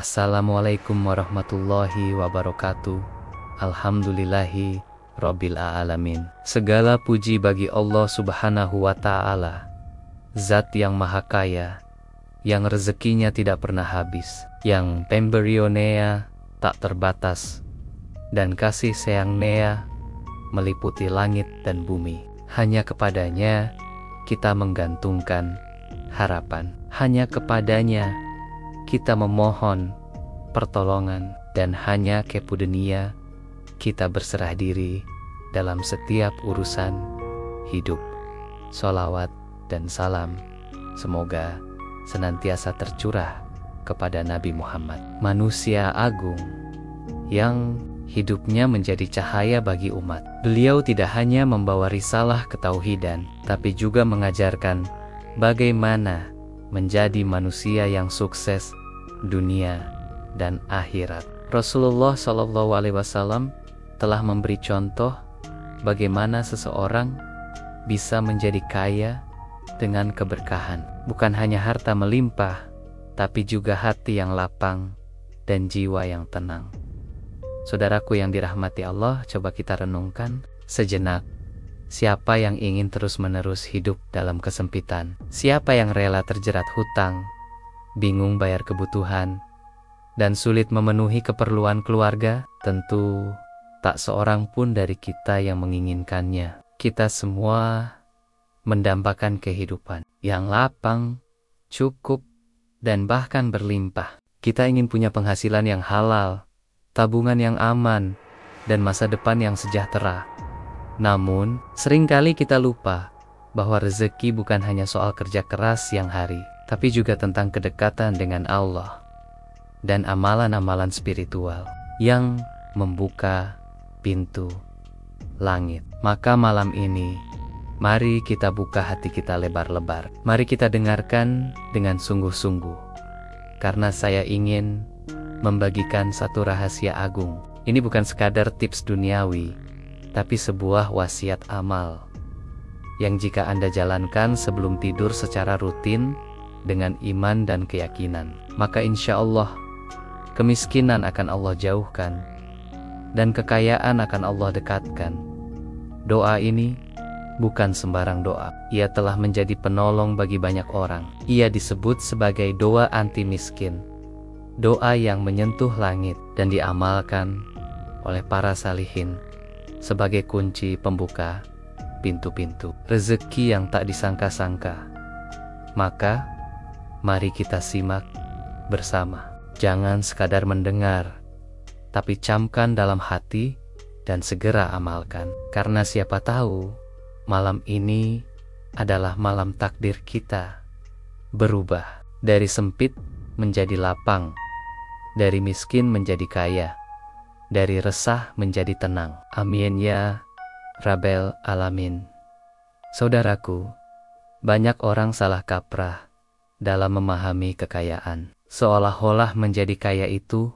Assalamualaikum warahmatullahi wabarakatuh. Alhamdulillahi Rabbil Alamin. Segala puji bagi Allah Subhanahu wa Ta'ala, Zat yang Maha Kaya, yang rezekinya tidak pernah habis, yang pemberiannya tak terbatas, dan kasih sayangnya meliputi langit dan bumi. Hanya kepadanya kita menggantungkan harapan. Hanya kepadanya kita memohon pertolongan, dan hanya kepadanya kita berserah diri dalam setiap urusan hidup. Sholawat dan salam semoga senantiasa tercurah kepada Nabi Muhammad, manusia agung yang hidupnya menjadi cahaya bagi umat. Beliau tidak hanya membawa risalah ketauhidan, tapi juga mengajarkan bagaimana menjadi manusia yang sukses dunia dan akhirat. Rasulullah SAW telah memberi contoh bagaimana seseorang bisa menjadi kaya dengan keberkahan. Bukan hanya harta melimpah, tapi juga hati yang lapang dan jiwa yang tenang. Saudaraku yang dirahmati Allah, coba kita renungkan sejenak. Siapa yang ingin terus-menerus hidup dalam kesempitan? Siapa yang rela terjerat hutang, bingung bayar kebutuhan, dan sulit memenuhi keperluan keluarga? Tentu tak seorang pun dari kita yang menginginkannya. Kita semua mendambakan kehidupan yang lapang, cukup, dan bahkan berlimpah. Kita ingin punya penghasilan yang halal, tabungan yang aman, dan masa depan yang sejahtera. Namun, seringkali kita lupa bahwa rezeki bukan hanya soal kerja keras siang hari, tapi juga tentang kedekatan dengan Allah dan amalan-amalan spiritual yang membuka pintu langit. Maka malam ini, mari kita buka hati kita lebar-lebar. Mari kita dengarkan dengan sungguh-sungguh, karena saya ingin membagikan satu rahasia agung. Ini bukan sekadar tips duniawi, tapi sebuah wasiat amal yang jika Anda jalankan sebelum tidur secara rutin dengan iman dan keyakinan, maka insya Allah kemiskinan akan Allah jauhkan dan kekayaan akan Allah dekatkan. Doa ini bukan sembarang doa. Ia telah menjadi penolong bagi banyak orang. Ia disebut sebagai doa anti miskin, doa yang menyentuh langit dan diamalkan oleh para salihin sebagai kunci pembuka pintu-pintu rezeki yang tak disangka-sangka. Maka mari kita simak bersama. Jangan sekadar mendengar, tapi camkan dalam hati dan segera amalkan. Karena siapa tahu malam ini adalah malam takdir kita berubah dari sempit menjadi lapang, dari miskin menjadi kaya, dari resah menjadi tenang. Amin ya Rabbal Alamin. Saudaraku, banyak orang salah kaprah dalam memahami kekayaan. Seolah-olah menjadi kaya itu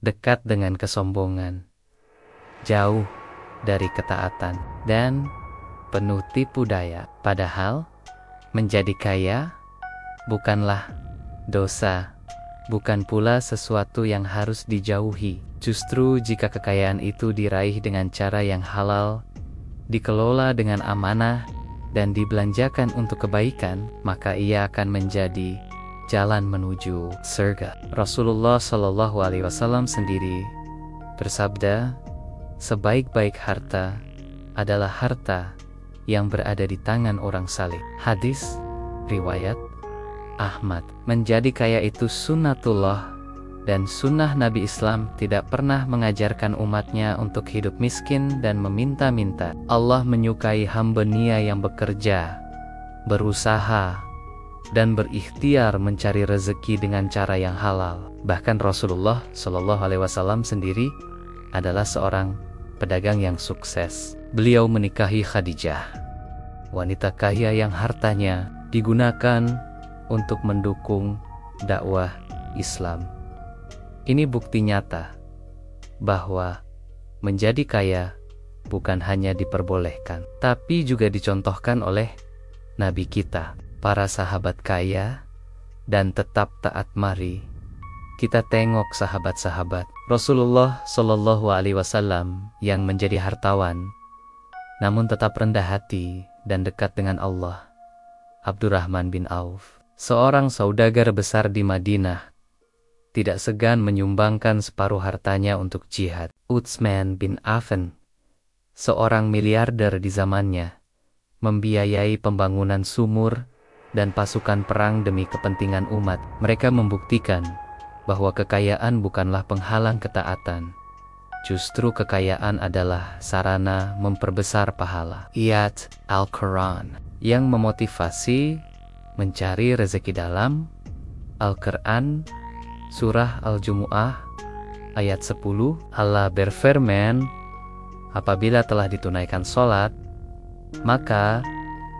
dekat dengan kesombongan, jauh dari ketaatan, dan penuh tipu daya. Padahal menjadi kaya bukanlah dosa, bukan pula sesuatu yang harus dijauhi. Justru jika kekayaan itu diraih dengan cara yang halal, dikelola dengan amanah, dan dibelanjakan untuk kebaikan, maka ia akan menjadi jalan menuju surga. Rasulullah SAW sendiri bersabda, sebaik-baik harta adalah harta yang berada di tangan orang saleh. Hadis riwayat Ahmad. Menjadi kaya itu sunnatullah, dan sunnah Nabi Islam tidak pernah mengajarkan umatnya untuk hidup miskin dan meminta-minta. Allah menyukai hamba-Nya yang bekerja, berusaha, dan berikhtiar mencari rezeki dengan cara yang halal. Bahkan Rasulullah SAW sendiri adalah seorang pedagang yang sukses. Beliau menikahi Khadijah, wanita kaya yang hartanya digunakan untuk mendukung dakwah Islam. Ini bukti nyata bahwa menjadi kaya bukan hanya diperbolehkan, tapi juga dicontohkan oleh Nabi kita, para sahabat kaya dan tetap taat. Mari Kita tengok sahabat-sahabat Rasulullah Shallallahu Alaihi Wasallam yang menjadi hartawan, namun tetap rendah hati dan dekat dengan Allah. Abdurrahman bin Auf, seorang saudagar besar di Madinah, tidak segan menyumbangkan separuh hartanya untuk jihad. Utsman bin Affan, seorang miliarder di zamannya, membiayai pembangunan sumur dan pasukan perang demi kepentingan umat. Mereka membuktikan bahwa kekayaan bukanlah penghalang ketaatan. Justru kekayaan adalah sarana memperbesar pahala. Ayat Al-Quran yang memotivasi mencari rezeki dalam Al-Quran, Surah Al-Jumu'ah ayat 10. Allah berfirman, apabila telah ditunaikan sholat, maka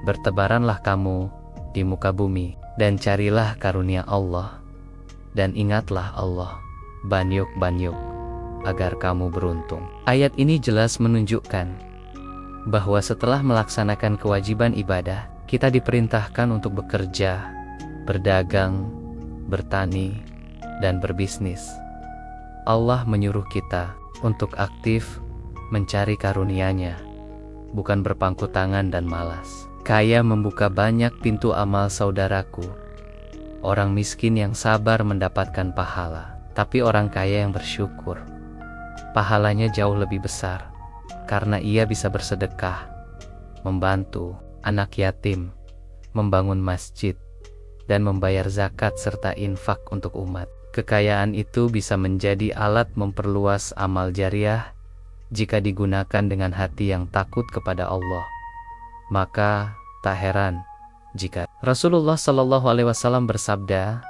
bertebaranlah kamu di muka bumi dan carilah karunia Allah. Dan ingatlah Allah, banyuk-banyuk, agar kamu beruntung. Ayat ini jelas menunjukkan bahwa setelah melaksanakan kewajiban ibadah, kita diperintahkan untuk bekerja, berdagang, bertani, dan berbisnis. Allah menyuruh kita untuk aktif mencari karunia-Nya, bukan berpangku tangan dan malas. Kaya membuka banyak pintu amal saudaraku. Orang miskin yang sabar mendapatkan pahala, tapi orang kaya yang bersyukur, pahalanya jauh lebih besar, karena ia bisa bersedekah, membantu anak yatim, membangun masjid, dan membayar zakat serta infak untuk umat. Kekayaan itu bisa menjadi alat memperluas amal jariah jika digunakan dengan hati yang takut kepada Allah. Maka tak heran jika Rasulullah Shallallahu Alaihi Wasallam bersabda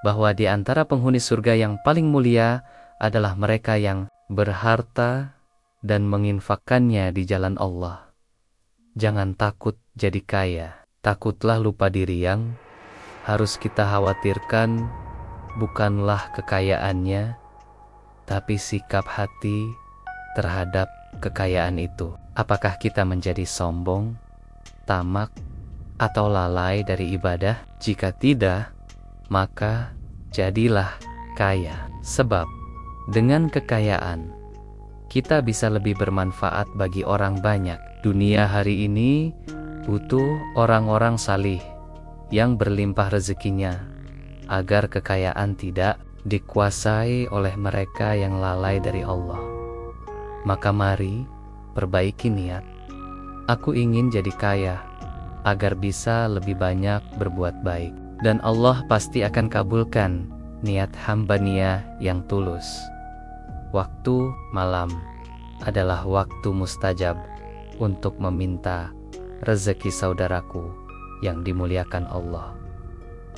bahwa di antara penghuni surga yang paling mulia adalah mereka yang berharta dan menginfakkannya di jalan Allah. Jangan takut jadi kaya, takutlah lupa diri. Yang harus kita khawatirkan bukanlah kekayaannya, tapi sikap hati terhadap kekayaan itu. Apakah kita menjadi sombong, tamak, atau lalai dari ibadah? Jika tidak, maka jadilah kaya. Sebab dengan kekayaan kita bisa lebih bermanfaat bagi orang banyak. Dunia hari ini butuh orang-orang salih yang berlimpah rezekinya, agar kekayaan tidak dikuasai oleh mereka yang lalai dari Allah. Maka mari perbaiki niat. Aku ingin jadi kaya agar bisa lebih banyak berbuat baik, dan Allah pasti akan kabulkan niat hamba-Nya yang tulus. Waktu malam adalah waktu mustajab untuk meminta rezeki saudaraku yang dimuliakan Allah.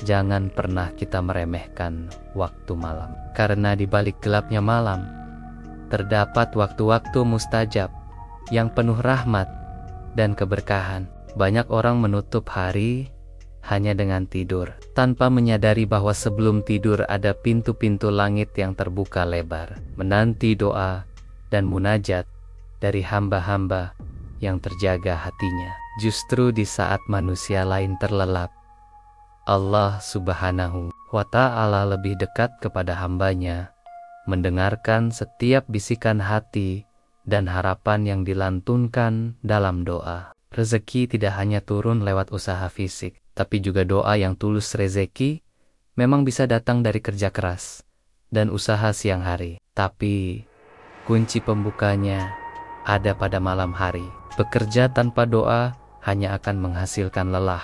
Jangan pernah kita meremehkan waktu malam, karena di balik gelapnya malam terdapat waktu-waktu mustajab yang penuh rahmat dan keberkahan. Banyak orang menutup hari hanya dengan tidur, tanpa menyadari bahwa sebelum tidur ada pintu-pintu langit yang terbuka lebar, menanti doa dan munajat dari hamba-hamba yang terjaga hatinya. Justru di saat manusia lain terlelap, Allah Subhanahu wa Ta'ala lebih dekat kepada hambanya, mendengarkan setiap bisikan hati dan harapan yang dilantunkan dalam doa. Rezeki tidak hanya turun lewat usaha fisik, tapi juga doa yang tulus. Rezeki memang bisa datang dari kerja keras dan usaha siang hari, tapi kunci pembukanya ada pada malam hari. Bekerja tanpa doa hanya akan menghasilkan lelah,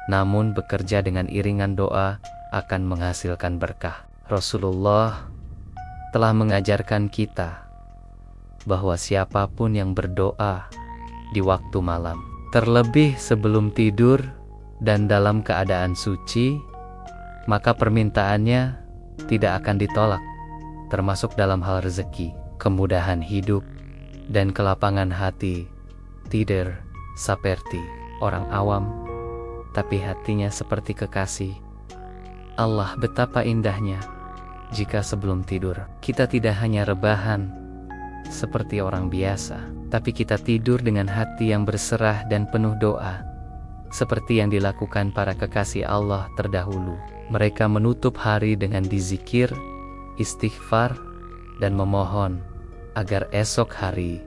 namun bekerja dengan iringan doa akan menghasilkan berkah. Rasulullah telah mengajarkan kita bahwa siapapun yang berdoa di waktu malam, terlebih sebelum tidur dan dalam keadaan suci, maka permintaannya tidak akan ditolak, termasuk dalam hal rezeki, kemudahan hidup, dan kelapangan hati. Tidur seperti orang awam, tapi hatinya seperti kekasih. Allah, betapa indahnya jika sebelum tidur kita tidak hanya rebahan seperti orang biasa, tapi kita tidur dengan hati yang berserah dan penuh doa. seperti yang dilakukan para kekasih Allah terdahulu. Mereka menutup hari dengan dizikir, istighfar, dan memohon agar esok hari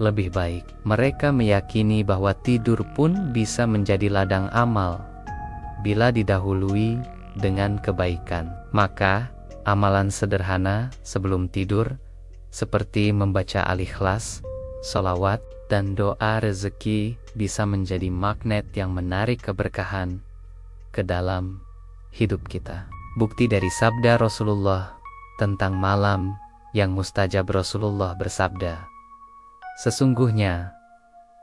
lebih baik. Mereka meyakini bahwa tidur pun bisa menjadi ladang amal bila didahului dengan kebaikan. Maka, amalan sederhana sebelum tidur seperti membaca Al-Ikhlas, sholawat, dan doa rezeki bisa menjadi magnet yang menarik keberkahan ke dalam hidup kita. Bukti dari sabda Rasulullah tentang malam yang mustajab. Rasulullah bersabda, "Sesungguhnya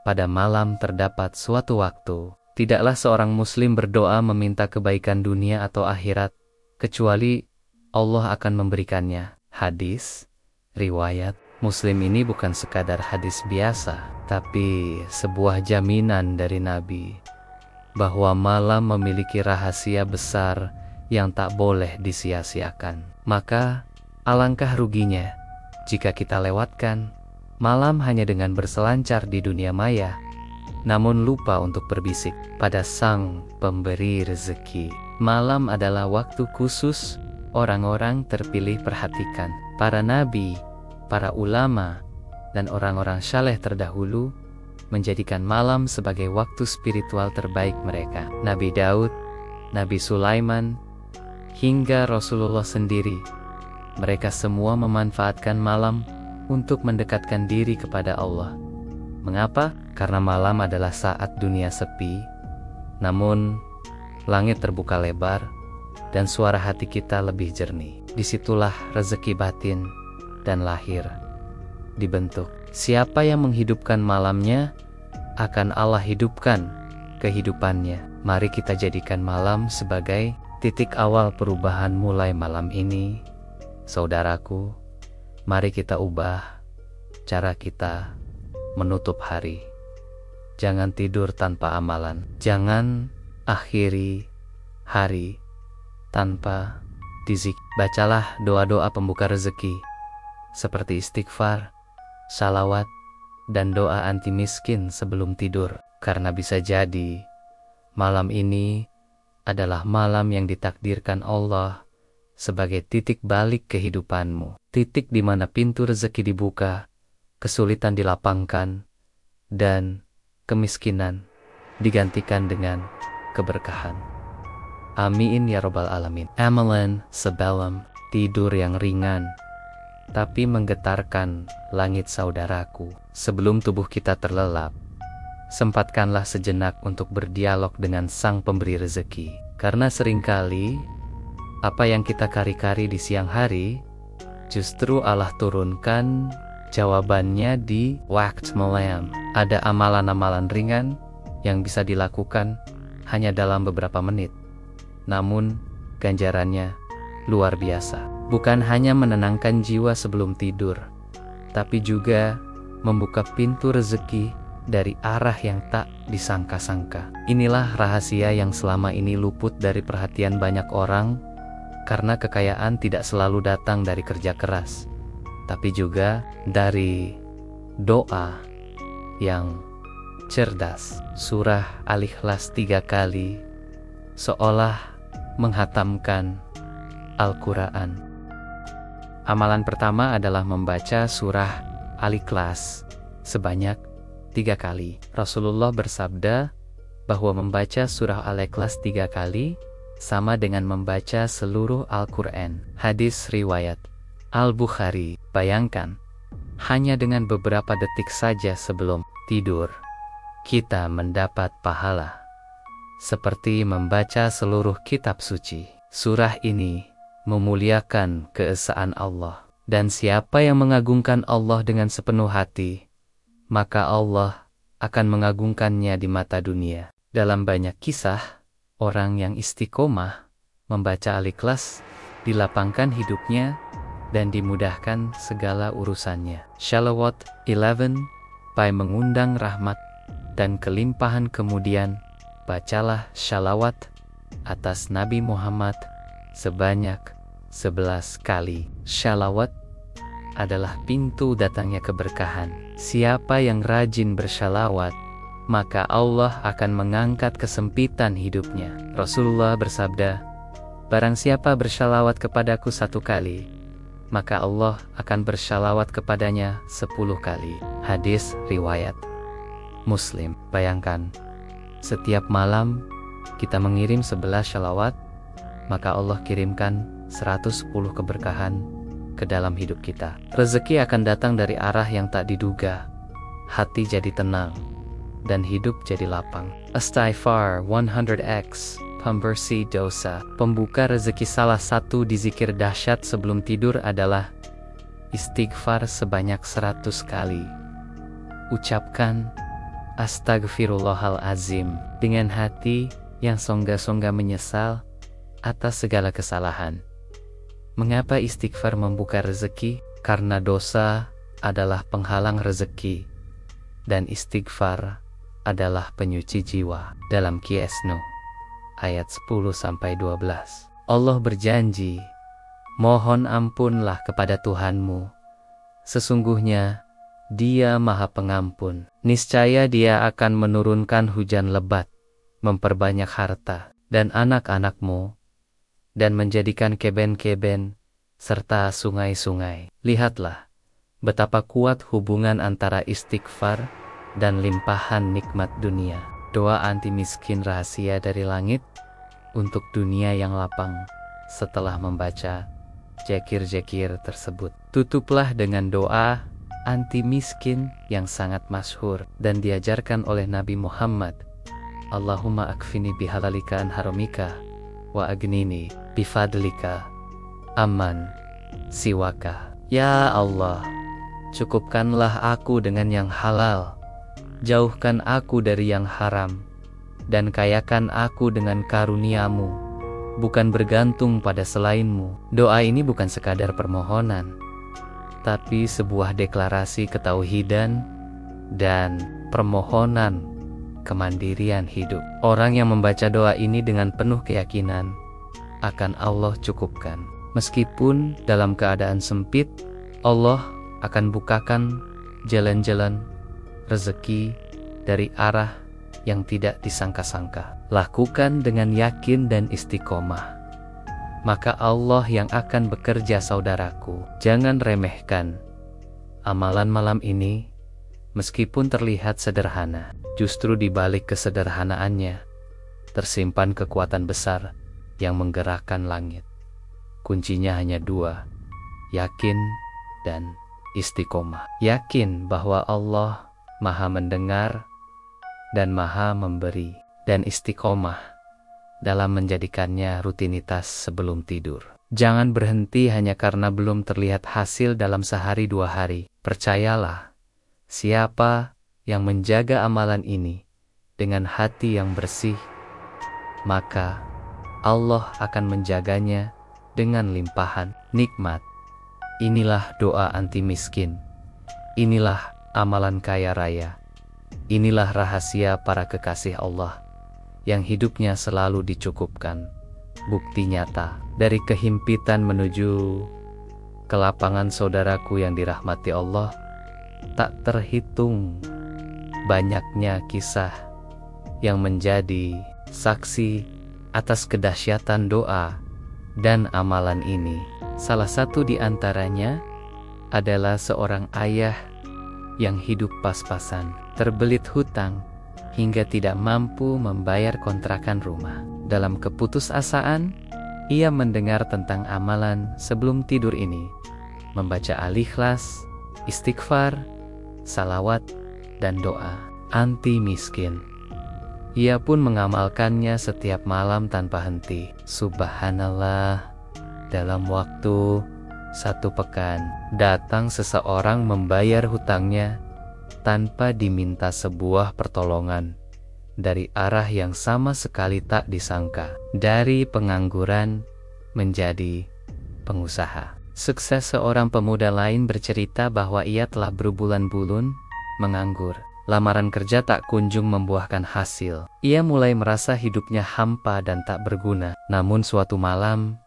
pada malam terdapat suatu waktu, tidaklah seorang muslim berdoa meminta kebaikan dunia atau akhirat, kecuali Allah akan memberikannya." Hadis riwayat Muslim. Ini bukan sekadar hadis biasa, tapi sebuah jaminan dari Nabi bahwa malam memiliki rahasia besar yang tak boleh disia-siakan. Maka, alangkah ruginya jika kita lewatkan malam hanya dengan berselancar di dunia maya, namun lupa untuk berbisik pada Sang Pemberi Rezeki. Malam adalah waktu khusus orang-orang terpilih. Perhatikan, para nabi, para ulama, dan orang-orang saleh terdahulu menjadikan malam sebagai waktu spiritual terbaik mereka. Nabi Daud, Nabi Sulaiman, hingga Rasulullah sendiri, mereka semua memanfaatkan malam untuk mendekatkan diri kepada Allah. Mengapa? Karena malam adalah saat dunia sepi, namun langit terbuka lebar dan suara hati kita lebih jernih. Disitulah rezeki batin dan lahir dibentuk. Siapa yang menghidupkan malamnya, akan Allah hidupkan kehidupannya. Mari kita jadikan malam sebagai titik awal perubahan mulai malam ini. Saudaraku, mari kita ubah cara kita menutup hari. Jangan tidur tanpa amalan. Jangan akhiri hari tanpa dizik. Bacalah doa-doa pembuka rezeki seperti istighfar, salawat, dan doa anti miskin sebelum tidur. Karena bisa jadi malam ini adalah malam yang ditakdirkan Allah sebagai titik balik kehidupanmu. Titik di mana pintu rezeki dibuka, kesulitan dilapangkan, dan kemiskinan digantikan dengan keberkahan. Amin ya robbal alamin. Amalan sebelum tidur yang ringan tapi menggetarkan langit. Saudaraku, sebelum tubuh kita terlelap, sempatkanlah sejenak untuk berdialog dengan Sang Pemberi Rezeki. Karena seringkali apa yang kita kari-kari di siang hari, justru Allah turunkan jawabannya di waktu malam. Ada amalan-amalan ringan yang bisa dilakukan hanya dalam beberapa menit, namun ganjarannya luar biasa. Bukan hanya menenangkan jiwa sebelum tidur, tapi juga membuka pintu rezeki dari arah yang tak disangka-sangka. Inilah rahasia yang selama ini luput dari perhatian banyak orang, karena kekayaan tidak selalu datang dari kerja keras, tapi juga dari doa yang cerdas. Surah Al-Ikhlas 3 kali seolah menghatamkan Al-Quran. Amalan pertama adalah membaca surah Al-Ikhlas sebanyak 3 kali. Rasulullah bersabda bahwa membaca surah Al-Ikhlas 3 kali sama dengan membaca seluruh Al-Quran. Hadis riwayat Al-Bukhari. Bayangkan, hanya dengan beberapa detik saja sebelum tidur, kita mendapat pahala seperti membaca seluruh kitab suci. Surah ini memuliakan keesaan Allah, dan siapa yang mengagungkan Allah dengan sepenuh hati, maka Allah akan mengagungkannya di mata dunia. Dalam banyak kisah, orang yang istiqomah membaca Al-Ikhlas dilapangkan hidupnya dan dimudahkan segala urusannya. Shalawat 11 by mengundang rahmat dan kelimpahan. Kemudian bacalah shalawat atas Nabi Muhammad sebanyak 11 kali. Shalawat adalah pintu datangnya keberkahan. Siapa yang rajin bershalawat, maka Allah akan mengangkat kesempitan hidupnya. Rasulullah bersabda, barang siapa bersyalawat kepadaku 1 kali, maka Allah akan bersyalawat kepadanya 10 kali. Hadis riwayat Muslim. Bayangkan, setiap malam kita mengirim 11 syalawat, maka Allah kirimkan 110 keberkahan ke dalam hidup kita. Rezeki akan datang dari arah yang tak diduga, hati jadi tenang, dan hidup jadi lapang. Istighfar 100x, pembersih dosa. Pembuka rezeki salah satu di zikir dahsyat sebelum tidur adalah istighfar sebanyak 100 kali. Ucapkan Astagfirullahalazim dengan hati yang songga-songga menyesal atas segala kesalahan. Mengapa istighfar membuka rezeki? Karena dosa adalah penghalang rezeki, dan istighfar adalah penyuci jiwa. Dalam Kiesno ayat 10-12, Allah berjanji, mohon ampunlah kepada Tuhanmu, sesungguhnya Dia Maha Pengampun. Niscaya Dia akan menurunkan hujan lebat, memperbanyak harta dan anak-anakmu, dan menjadikan keben-keben serta sungai-sungai. Lihatlah betapa kuat hubungan antara istighfar dan limpahan nikmat dunia. Doa anti miskin rahasia dari langit untuk dunia yang lapang. Setelah membaca zikir-zikir tersebut, tutuplah dengan doa anti miskin yang sangat masyhur dan diajarkan oleh Nabi Muhammad. Allahumma akfini bihalalika an haramika wa agnini bifadlika aman siwaka. Ya Allah, cukupkanlah aku dengan yang halal, jauhkan aku dari yang haram, dan kayakan aku dengan karunia-Mu, bukan bergantung pada selain-Mu. Doa ini bukan sekadar permohonan, tapi sebuah deklarasi ketauhidan dan permohonan kemandirian hidup. Orang yang membaca doa ini dengan penuh keyakinan akan Allah cukupkan. Meskipun dalam keadaan sempit, Allah akan bukakan jalan-jalan rezeki dari arah yang tidak disangka-sangka. Lakukan dengan yakin dan istiqomah, maka Allah yang akan bekerja, saudaraku. Jangan remehkan amalan malam ini. Meskipun terlihat sederhana, justru di balik kesederhanaannya tersimpan kekuatan besar yang menggerakkan langit. Kuncinya hanya 2, yakin dan istiqomah. Yakin bahwa Allah Maha mendengar dan Maha memberi, dan istiqomah dalam menjadikannya rutinitas sebelum tidur. Jangan berhenti hanya karena belum terlihat hasil dalam sehari 2 hari. Percayalah, siapa yang menjaga amalan ini dengan hati yang bersih, maka Allah akan menjaganya dengan limpahan nikmat. Inilah doa anti miskin. Inilah amalan kaya raya. Inilah rahasia para kekasih Allah yang hidupnya selalu dicukupkan. Bukti nyata dari kehimpitan menuju kelapangan, saudaraku yang dirahmati Allah. Tak terhitung banyaknya kisah yang menjadi saksi atas kedahsyatan doa dan amalan ini. Salah satu di antaranya adalah seorang ayah yang hidup pas-pasan, terbelit hutang hingga tidak mampu membayar kontrakan rumah. Dalam keputusasaan, ia mendengar tentang amalan sebelum tidur ini, membaca Al-Ikhlas, istighfar, salawat, dan doa anti miskin. Ia pun mengamalkannya setiap malam tanpa henti. Subhanallah, dalam waktu 1 pekan, datang seseorang membayar hutangnya tanpa diminta sebuah pertolongan dari arah yang sama sekali tak disangka. Dari pengangguran menjadi pengusaha. Sukses seorang pemuda lain bercerita bahwa ia telah berbulan-bulan menganggur. Lamaran kerja tak kunjung membuahkan hasil. Ia mulai merasa hidupnya hampa dan tak berguna. Namun suatu malam,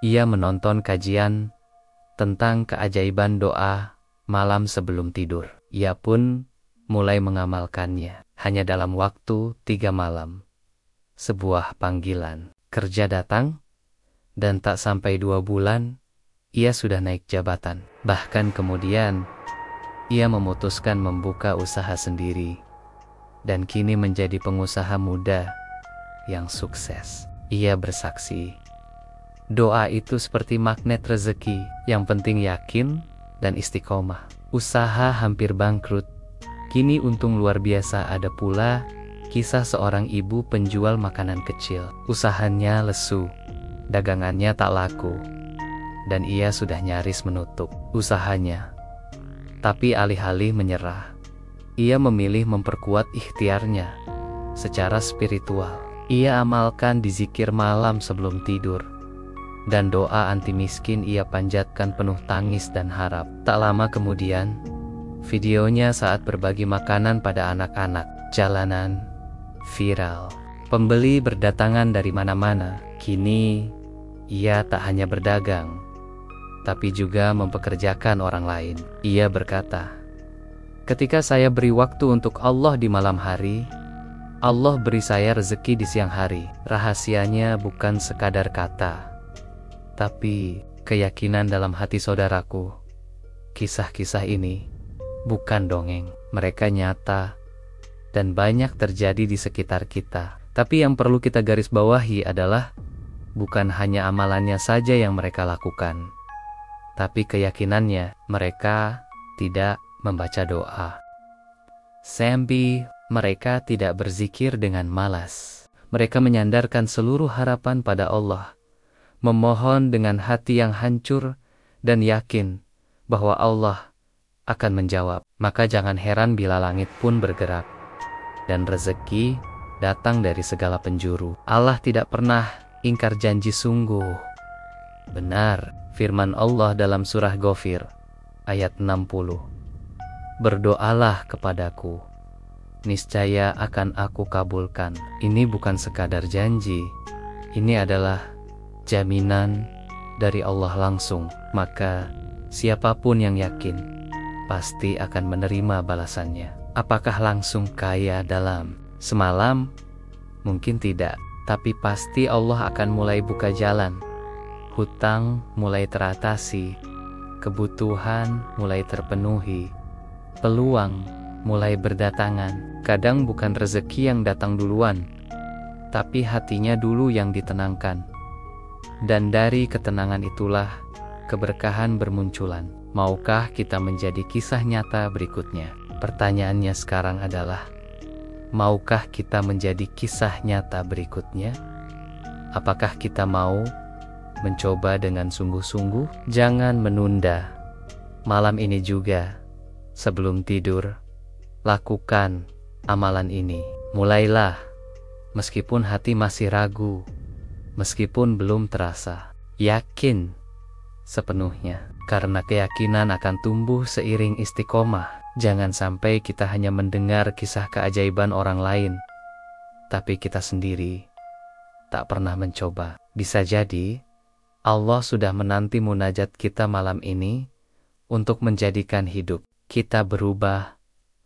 ia menonton kajian tentang keajaiban doa malam sebelum tidur. Ia pun mulai mengamalkannya. hanya dalam waktu 3 malam. Sebuah panggilan kerja datang, dan tak sampai 2 bulan, ia sudah naik jabatan. Bahkan kemudian, ia memutuskan membuka usaha sendiri, dan kini menjadi pengusaha muda yang sukses. Ia bersaksi, doa itu seperti magnet rezeki, yang penting yakin dan istiqomah. Usaha hampir bangkrut, kini untung luar biasa. Ada pula kisah seorang ibu penjual makanan kecil. Usahanya lesu, dagangannya tak laku, dan ia sudah nyaris menutup usahanya. Tapi alih-alih menyerah, ia memilih memperkuat ikhtiarnya secara spiritual. Ia amalkan di zikir malam sebelum tidur, dan doa anti miskin ia panjatkan penuh tangis dan harap. Tak lama kemudian, videonya saat berbagi makanan pada anak-anak jalanan viral. Pembeli berdatangan dari mana-mana. Kini, ia tak hanya berdagang, tapi juga mempekerjakan orang lain. Ia berkata, "Ketika saya beri waktu untuk Allah di malam hari, Allah beri saya rezeki di siang hari." Rahasianya bukan sekadar kata, tapi keyakinan dalam hati saudaraku. Kisah-kisah ini bukan dongeng, mereka nyata dan banyak terjadi di sekitar kita. Tapi yang perlu kita garis bawahi adalah bukan hanya amalannya saja yang mereka lakukan, tapi keyakinannya. Mereka tidak membaca doa sambil mereka tidak berzikir dengan malas. Mereka menyandarkan seluruh harapan pada Allah, memohon dengan hati yang hancur dan yakin bahwa Allah akan menjawab. Maka jangan heran bila langit pun bergerak dan rezeki datang dari segala penjuru. Allah tidak pernah ingkar janji. Sungguh benar firman Allah dalam surah Ghafir ayat 60. "Berdoalah kepadaku, niscaya akan aku kabulkan." Ini bukan sekadar janji, ini adalah jaminan dari Allah langsung. Maka siapapun yang yakin pasti akan menerima balasannya. Apakah langsung kaya dalam semalam? Mungkin tidak, tapi pasti Allah akan mulai buka jalan. Hutang mulai teratasi, kebutuhan mulai terpenuhi, peluang mulai berdatangan. Kadang bukan rezeki yang datang duluan, tapi hatinya dulu yang ditenangkan. Dan dari ketenangan itulah keberkahan bermunculan. Maukah kita menjadi kisah nyata berikutnya? Pertanyaannya sekarang adalah, maukah kita menjadi kisah nyata berikutnya? Apakah kita mau mencoba dengan sungguh-sungguh? Jangan menunda. Malam ini juga, sebelum tidur, lakukan amalan ini. Mulailah, meskipun hati masih ragu, meskipun belum terasa. Yakin sepenuhnya, karena keyakinan akan tumbuh seiring istiqomah. Jangan sampai kita hanya mendengar kisah keajaiban orang lain, tapi kita sendiri tak pernah mencoba. Bisa jadi Allah sudah menanti munajat kita malam ini untuk menjadikan hidup kita berubah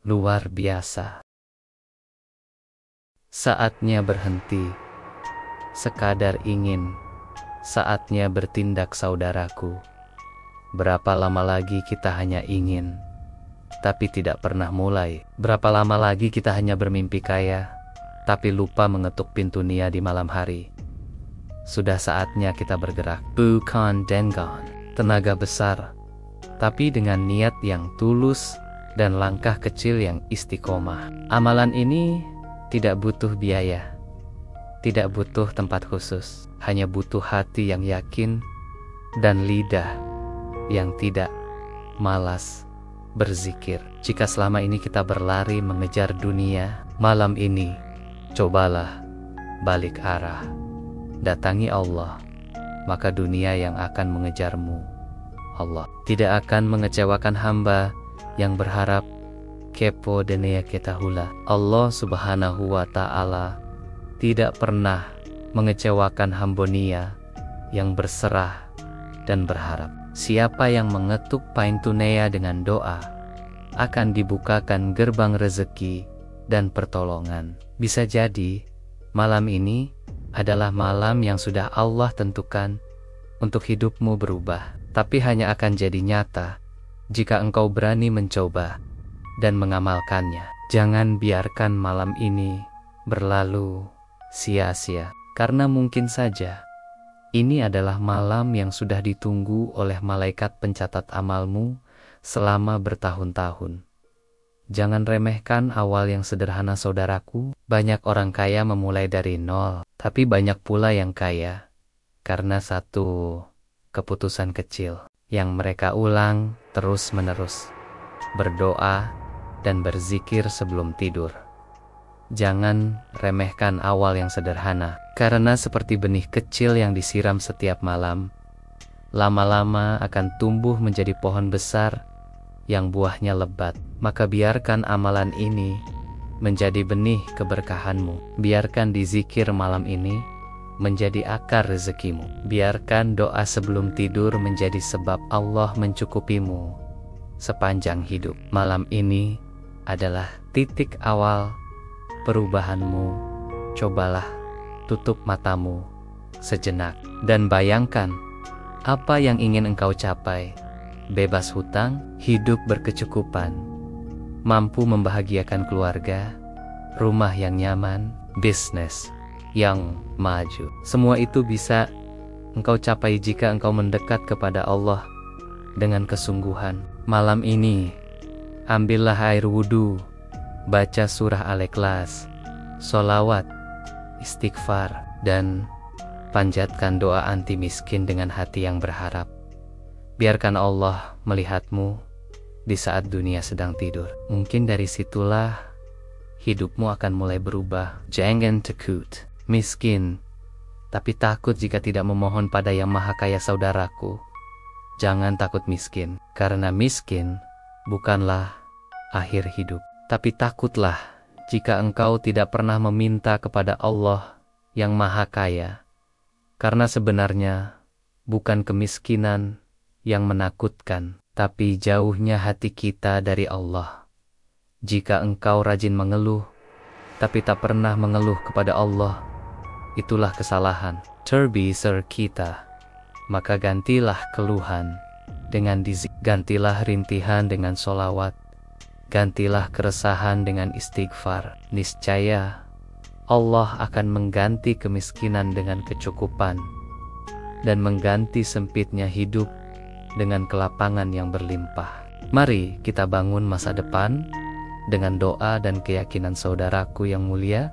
luar biasa. Saatnya berhenti, sekadar ingin. Saatnya bertindak, saudaraku. Berapa lama lagi kita hanya ingin, tapi tidak pernah mulai? Berapa lama lagi kita hanya bermimpi kaya, tapi lupa mengetuk pintu nia di malam hari? Sudah saatnya kita bergerak. Bukan dengan tenaga besar, tapi dengan niat yang tulus dan langkah kecil yang istiqomah. Amalan ini tidak butuh biaya, tidak butuh tempat khusus, hanya butuh hati yang yakin dan lidah yang tidak malas berzikir. Jika selama ini kita berlari mengejar dunia, malam ini cobalah balik arah, datangi Allah, maka dunia yang akan mengejarmu. Allah tidak akan mengecewakan hamba yang berharap kepo dunia kita hula. Allah Subhanahu wa Ta'ala tidak pernah mengecewakan hambonia yang berserah dan berharap. Siapa yang mengetuk pintu nia dengan doa, akan dibukakan gerbang rezeki dan pertolongan. Bisa jadi, malam ini adalah malam yang sudah Allah tentukan untuk hidupmu berubah, tapi hanya akan jadi nyata jika engkau berani mencoba dan mengamalkannya. Jangan biarkan malam ini berlalu sia-sia, karena mungkin saja ini adalah malam yang sudah ditunggu oleh malaikat pencatat amalmu selama bertahun-tahun. Jangan remehkan awal yang sederhana, saudaraku. Banyak orang kaya memulai dari nol, tapi banyak pula yang kaya karena satu keputusan kecil yang mereka ulang terus-menerus: berdoa dan berzikir sebelum tidur. Jangan remehkan awal yang sederhana, karena seperti benih kecil yang disiram setiap malam, lama-lama akan tumbuh menjadi pohon besar yang buahnya lebat. Maka biarkan amalan ini menjadi benih keberkahanmu. Biarkan di zikir malam ini menjadi akar rezekimu. Biarkan doa sebelum tidur menjadi sebab Allah mencukupimu sepanjang hidup. Malam ini adalah titik awal perubahanmu. Cobalah tutup matamu sejenak dan bayangkan apa yang ingin engkau capai. Bebas hutang, hidup berkecukupan, mampu membahagiakan keluarga, rumah yang nyaman, bisnis yang maju. Semua itu bisa engkau capai jika engkau mendekat kepada Allah dengan kesungguhan. Malam ini, ambillah air wudhu, baca surah Al-Ikhlas, sholawat, istighfar, dan panjatkan doa anti miskin dengan hati yang berharap. Biarkan Allah melihatmu di saat dunia sedang tidur. Mungkin dari situlah hidupmu akan mulai berubah. Jangan takut miskin, tapi takut jika tidak memohon pada Yang Maha Kaya, saudaraku. Jangan takut miskin, karena miskin bukanlah akhir hidup. Tapi takutlah jika engkau tidak pernah meminta kepada Allah yang Maha Kaya, karena sebenarnya bukan kemiskinan yang menakutkan, tapi jauhnya hati kita dari Allah. Jika engkau rajin mengeluh, tapi tak pernah mengeluh kepada Allah, itulah kesalahan terbesar kita. Maka gantilah keluhan dengan dizikir, gantilah rintihan dengan sholawat, gantilah keresahan dengan istighfar. Niscaya Allah akan mengganti kemiskinan dengan kecukupan dan mengganti sempitnya hidup dengan kelapangan yang berlimpah. Mari kita bangun masa depan dengan doa dan keyakinan, saudaraku yang mulia.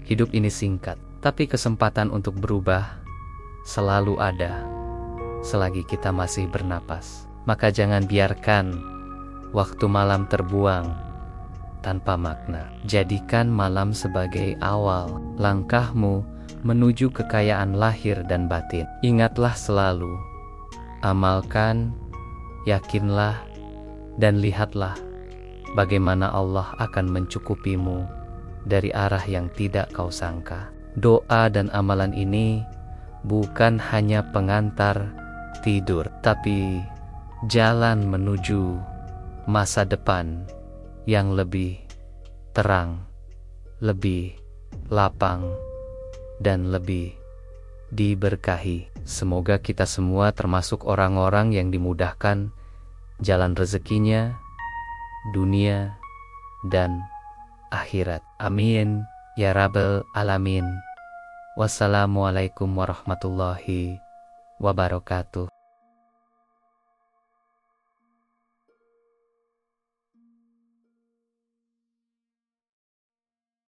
Hidup ini singkat, tapi kesempatan untuk berubah selalu ada selagi kita masih bernapas. Maka jangan biarkan waktu malam terbuang tanpa makna. Jadikan malam sebagai awal langkahmu menuju kekayaan lahir dan batin. Ingatlah selalu, amalkan, yakinlah, dan lihatlah bagaimana Allah akan mencukupimu dari arah yang tidak kau sangka. Doa dan amalan ini bukan hanya pengantar tidur, tapi jalan menuju masa depan yang lebih terang, lebih lapang, dan lebih diberkahi. Semoga kita semua termasuk orang-orang yang dimudahkan jalan rezekinya, dunia, dan akhirat. Amin ya rabbal alamin. Wassalamualaikum warahmatullahi wabarakatuh.